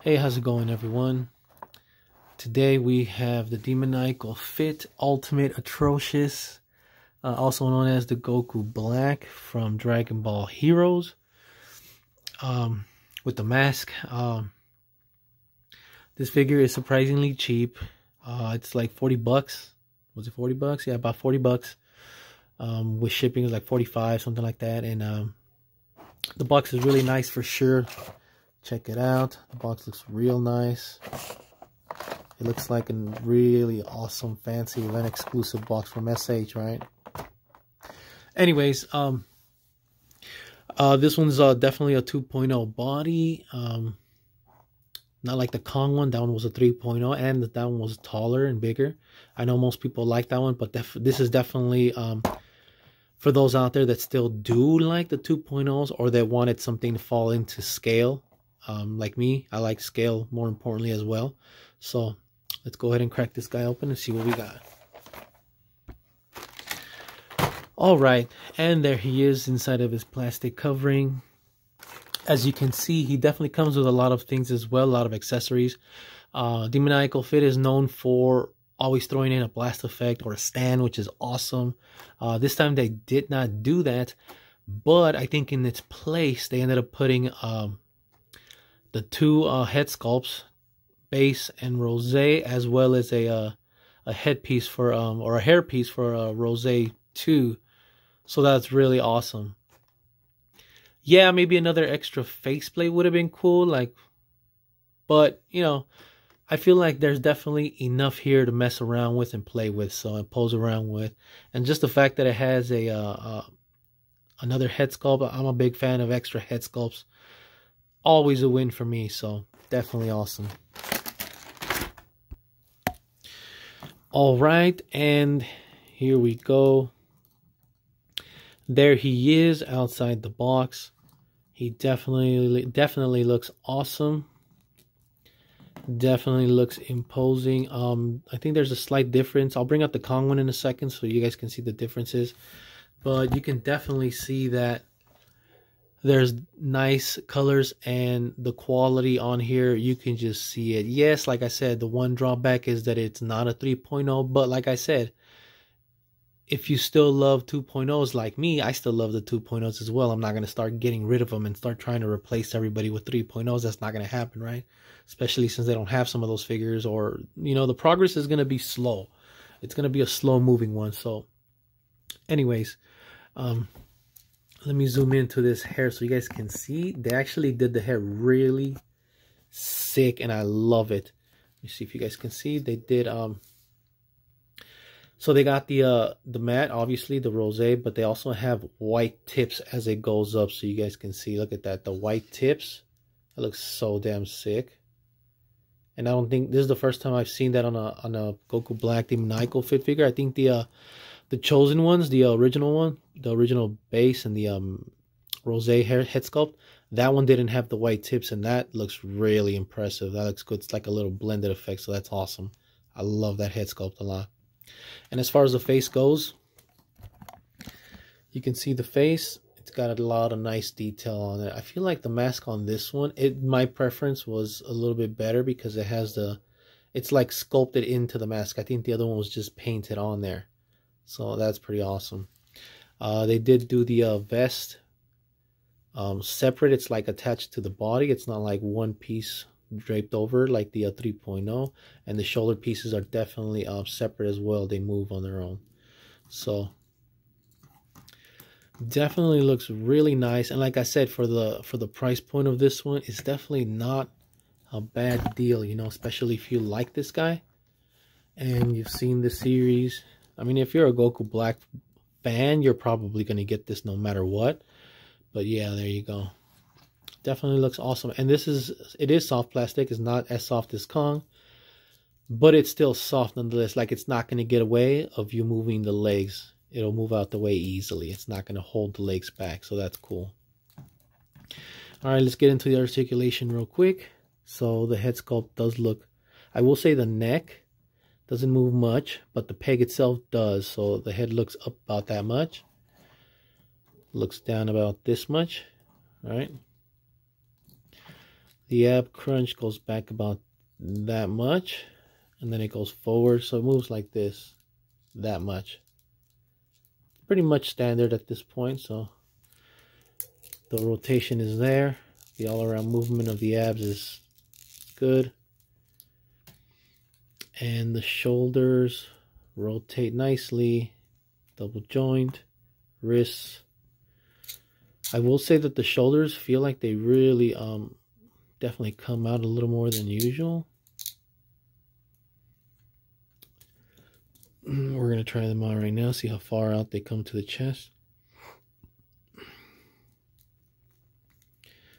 Hey, how's it going, everyone? Today we have the Demoniacal Fit Ultimate Atrocious, also known as the Goku Black from Dragon Ball Heroes, with the mask. This figure is surprisingly cheap. It's like 40 bucks. Was it 40 bucks? Yeah, about 40 bucks. With shipping is like 45, something like that. And the box is really nice for sure. Check it out. The box looks real nice. It looks like a really awesome, fancy event exclusive box from SH, right? Anyways, this one's definitely a 2.0 body. Not like the Kong one. That one was a 3.0, and that one was taller and bigger. I know most people like that one, but this is definitely for those out there that still do like the 2.0s or that wanted something to fall into scale. Like me, I like scale more importantly as well. So let's go ahead and crack this guy open and see what we got. All right, and there he is inside of his plastic covering. As you can see, he definitely comes with a lot of things as well, a lot of accessories. Demoniacal Fit is known for always throwing in a blast effect or a stand, which is awesome. This time they did not do that, but I think in its place they ended up putting the two head sculpts, base and rose, as well as a headpiece for or a hairpiece for rose 2. So that's really awesome. Yeah, maybe another extra faceplate would have been cool, but you know, I feel like there's definitely enough here to mess around with and play with, so and pose around with. And just the fact that it has a another head sculpt, I'm a big fan of extra head sculpts. Always a win for me, so definitely awesome. All right, and here we go. There he is outside the box. He definitely looks awesome. Definitely looks imposing. I think there's a slight difference. I'll bring up the Kong one in a second so you guys can see the differences. But you can definitely see that there's nice colors and the quality on here. You can just see it. Yes, like I said, the one drawback is that it's not a 3.0. But like I said, if you still love 2.0s like me, I still love the 2.0s as well. I'm not going to start getting rid of them and start trying to replace everybody with 3.0s. That's not going to happen, right? Especially since they don't have some of those figures, or, you know, the progress is going to be slow. It's going to be a slow moving one. So anyways, let me zoom into this hair so you guys can see. They actually did the hair really sick and I love it. Let me see if you guys can see. They did so they got the matte, obviously the rose, but they also have white tips as it goes up, so you guys can see. Look at that, the white tips. That looks so damn sick. And I don't think this is the first time I've seen that on a Goku Black Demoniacal Fit figure. I think the chosen ones, the original one, the original base and the rose hair head sculpt, that one didn't have the white tips, and that looks really impressive. That looks good. It's like a little blended effect, so that's awesome. I love that head sculpt a lot. And as far as the face goes, you can see the face. It's got a lot of nice detail on it. I feel like the mask on this one, my preference was a little bit better because it has it's like sculpted into the mask. I think the other one was just painted on there. So that's pretty awesome. They did do the vest separate. It's like attached to the body. It's not like one piece draped over like the 3.0, and the shoulder pieces are definitely separate as well. They move on their own, so definitely looks really nice. And like I said, for the price point of this one, it's definitely not a bad deal, you know, especially if you like this guy and you've seen the series. I mean, if you're a Goku Black fan, you're probably going to get this no matter what. But yeah, there you go. Definitely looks awesome. And it is soft plastic. It's not as soft as Kong, but it's still soft nonetheless. Like, it's not going to get away of you moving the legs. It'll move out the way easily. It's not going to hold the legs back, so that's cool. All right, let's get into the articulation real quick. So the head sculpt does look, I will say the neck doesn't move much, but the peg itself does. So the head looks up about that much. Looks down about this much, all right? The ab crunch goes back about that much, and then it goes forward, so it moves like this, that much. Pretty much standard at this point, so the rotation is there. The all-around movement of the abs is good. And the shoulders rotate nicely, double joint, wrists. I will say that the shoulders feel like they really definitely come out a little more than usual. We're going to try them out right now, see how far out they come to the chest.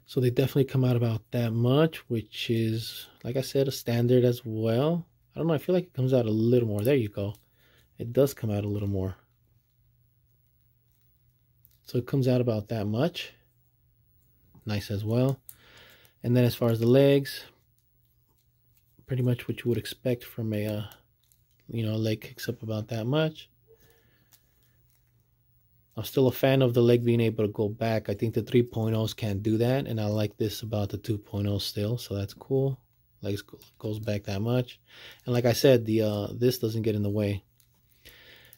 So they definitely come out about that much, which is, like I said, a standard as well. I don't know, I feel like it comes out a little more. There you go. It does come out a little more. So it comes out about that much. Nice as well. And then as far as the legs, pretty much what you would expect from a, leg kicks up about that much. I'm still a fan of the leg being able to go back. I think the 3.0s can't do that, and I like this about the 2.0 still, so that's cool. Legs goes back that much. And like I said, the this doesn't get in the way.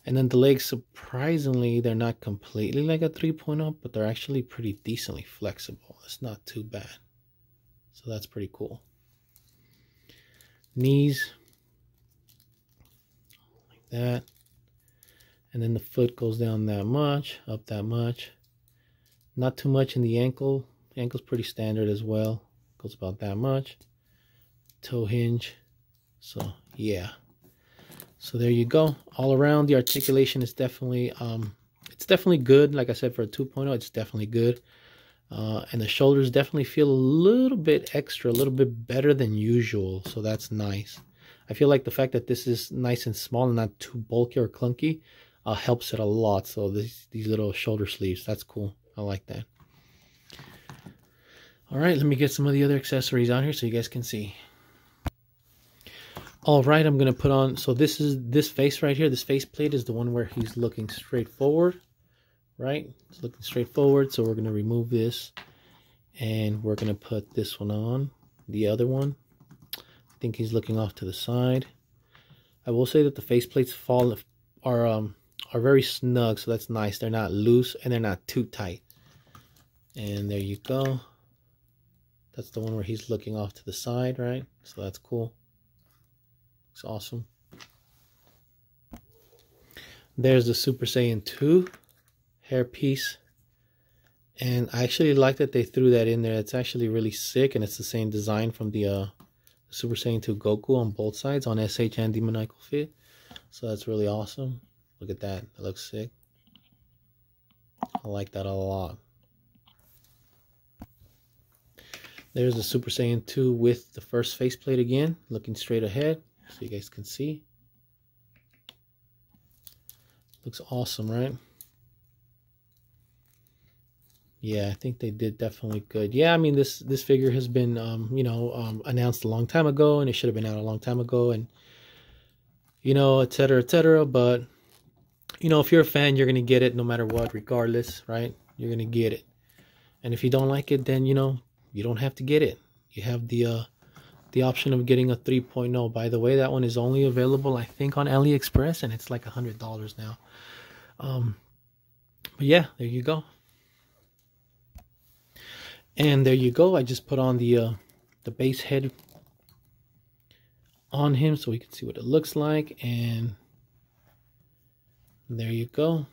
And then the legs, surprisingly, they're not completely like a 3.0, but they're actually pretty decently flexible. It's not too bad. So that's pretty cool. Knees, like that. And then the foot goes down that much, up that much. Not too much in the ankle. The ankle's pretty standard as well. Goes about that much. Toe hinge. So, yeah. So there you go. All around, the articulation is definitely, it's definitely good. Like I said, for a 2.0, it's definitely good. And the shoulders definitely feel a little bit extra, a little bit better than usual. So that's nice. I feel like the fact that this is nice and small and not too bulky or clunky helps it a lot. So these little shoulder sleeves, that's cool. I like that. All right, let me get some of the other accessories on here so you guys can see. All right, I'm going to put on, so this face right here, this face plate is the one where he's looking straight forward, right? It's looking straight forward, so we're going to remove this, and we're going to put this one on, the other one. I think he's looking off to the side. I will say that the face plates are very snug, so that's nice. They're not loose, and they're not too tight. And there you go. That's the one where he's looking off to the side, right? So that's cool. Looks awesome. There's the Super Saiyan 2 hairpiece. And I actually like that they threw that in there. It's actually really sick, and it's the same design from the Super Saiyan 2 Goku on both sides, on SH and Demoniacal Fit. So that's really awesome. Look at that. That looks sick. I like that a lot. There's the Super Saiyan 2 with the first faceplate again, looking straight ahead, so you guys can see. Looks awesome, right? Yeah, I think they did definitely good. Yeah, I mean, this figure has been, announced a long time ago, and it should have been out a long time ago, and, et cetera, et cetera. But, if you're a fan, you're going to get it no matter what, regardless, right? You're going to get it. And if you don't like it, then, you don't have to get it. You have the option of getting a 3.0. By the way, that one is only available, I think, on AliExpress, and it's like $100 now. But yeah, there you go. And there you go. I just put on the base head on him so we can see what it looks like. And there you go.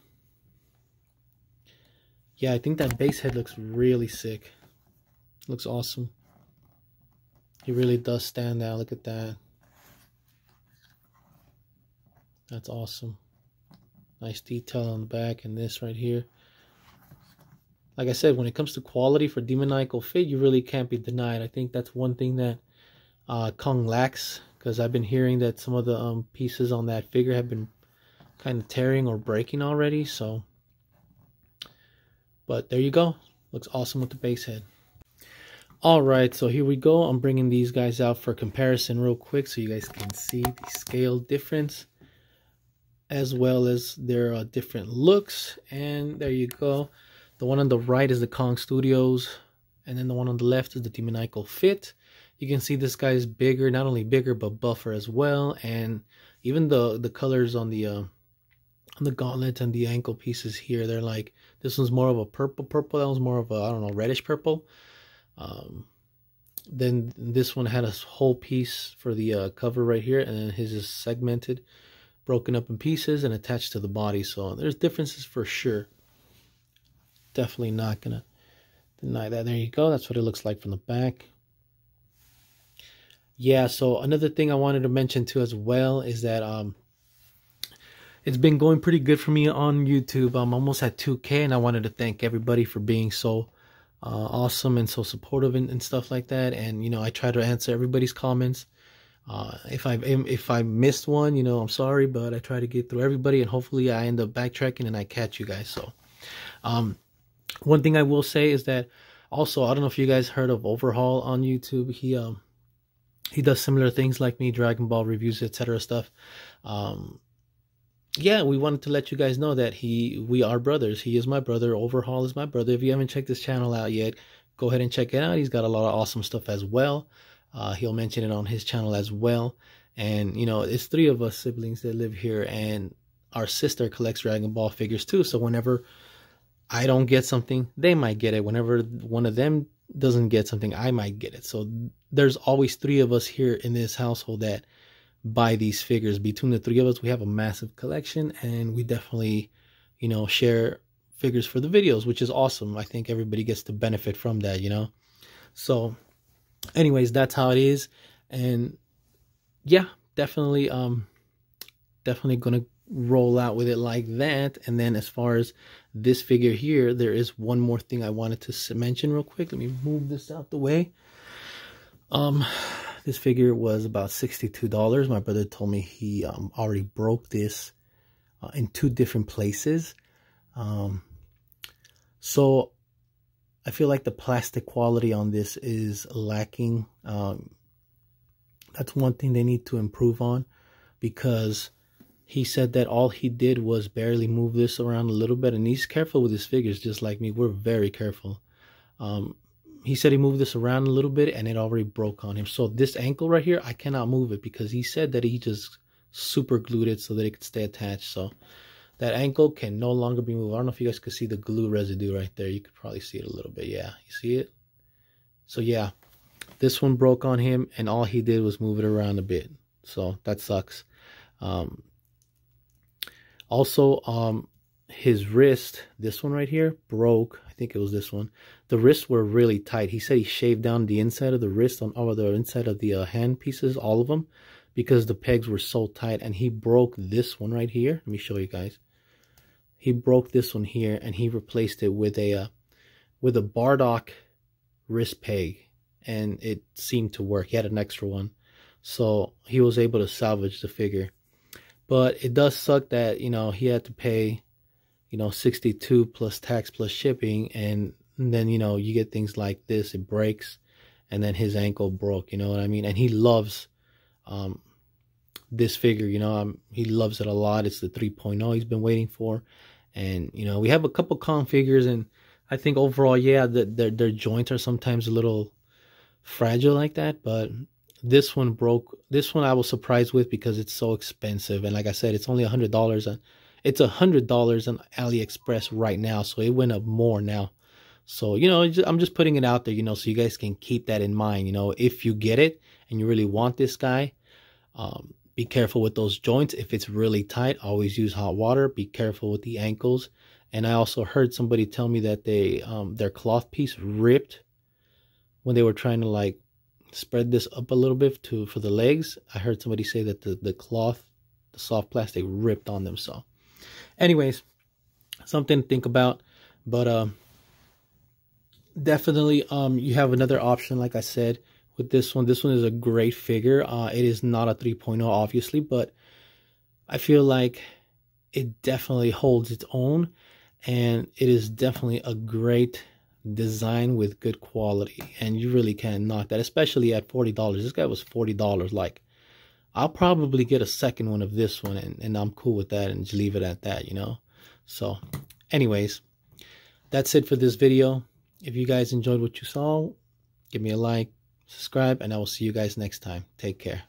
Yeah, I think that base head looks really sick. Looks awesome. He really does stand out. Look at that. That's awesome. Nice detail on the back, and this right here. Like I said, when it comes to quality for Demoniacal Fit, you really can't be denied. I think that's one thing that Kong lacks, because I've been hearing that some of the pieces on that figure have been kind of tearing or breaking already. So, but there you go. Looks awesome with the base head. All right, so here we go. I'm bringing these guys out for comparison real quick so you guys can see the scale difference as well as their different looks. And there you go. The one on the right is the Kong Studios And then the one on the left is the Demoniacal Fit. You can see this guy is bigger, not only bigger, but buffer as well. And even the colors on the gauntlet and the ankle pieces here, they're like, this one's more of a purple, that one's more of a, I don't know, reddish purple. Then this one had a whole piece for the cover right here, and then his is segmented, broken up in pieces and attached to the body. So there's differences for sure. Definitely not gonna deny that. There you go. That's what it looks like from the back. Yeah, so another thing I wanted to mention too as well is that it's been going pretty good for me on YouTube. I'm almost at 2K, and I wanted to thank everybody for being so awesome and so supportive and stuff like that. And you know, I try to answer everybody's comments. If I missed one, you know, I'm sorry, but I try to get through everybody, and hopefully I end up backtracking and I catch you guys. So one thing I will say is that also, I don't know if you guys heard of Overhaul on YouTube. He does similar things like me, Dragon Ball reviews, etc. stuff. Yeah, we wanted to let you guys know that we are brothers. He is my brother. Overhaul is my brother. If you haven't checked this channel out yet, go ahead and check it out. He's got a lot of awesome stuff as well. He'll mention it on his channel as well. And, you know, it's 3 of us siblings that live here, and our sister collects Dragon Ball figures too. So whenever I don't get something, they might get it. Whenever one of them doesn't get something, I might get it. So there's always 3 of us here in this household that buy these figures. Between the 3 of us, we have a massive collection, and we definitely, you know, share figures for the videos, which is awesome. I think everybody gets to benefit from that, you know. So anyways, that's how it is. And yeah, definitely gonna roll out with it like that. And then as far as this figure here, there is one more thing I wanted to mention real quick. Let me move this out the way. This figure was about $62. My brother told me he already broke this in 2 different places. So I feel like the plastic quality on this is lacking. That's one thing they need to improve on, because he said that all he did was barely move this around a little bit, and he's careful with his figures just like me. We're very careful. He said he moved this around a little bit and it already broke on him. So this ankle right here, I cannot move it because he said that he just super glued it so that it could stay attached. So that ankle can no longer be moved. I don't know if you guys could see the glue residue right there. You could probably see it a little bit. Yeah, you see it? So yeah, this one broke on him and all he did was move it around a bit. So that sucks. Also, his wrist, this one right here, broke. I think it was this one. The wrists were really tight. He said he shaved down the inside of the wrist on all of the inside of the hand pieces, all of them, because the pegs were so tight. And he broke this one right here. Let me show you guys. He broke this one here, and he replaced it with a Bardock wrist peg, and it seemed to work. He had an extra one, so he was able to salvage the figure. But it does suck that, you know, he had to pay, you know, $62 plus tax plus shipping, and then, you know, you get things like this, it breaks, and then his ankle broke, you know what I mean? And he loves this figure, you know, he loves it a lot. It's the 3.0 he's been waiting for. And, you know, we have a couple con figures, and I think overall, yeah, their joints are sometimes a little fragile like that, but this one broke. This one I was surprised with because it's so expensive. And like I said, it's only $100, and it's $100 on AliExpress right now. So it went up more now. So, you know, I'm just putting it out there, you know, so you guys can keep that in mind. You know, if you get it and you really want this guy, be careful with those joints. If it's really tight, always use hot water. Be careful with the ankles. And I also heard somebody tell me that they their cloth piece ripped when they were trying to like spread this up a little bit for the legs. I heard somebody say that the cloth, the soft plastic, ripped on them. So anyways, something to think about. But definitely you have another option, like I said, with this one. This one is a great figure. It is not a 3.0 obviously, but I feel like it definitely holds its own, and it is definitely a great design with good quality, and you really can't knock that, especially at $40. This guy was $40. Like, I'll probably get a second one of this one, and I'm cool with that, and just leave it at that, you know. So anyways, that's it for this video. If you guys enjoyed what you saw, give me a like, subscribe, and I will see you guys next time. Take care.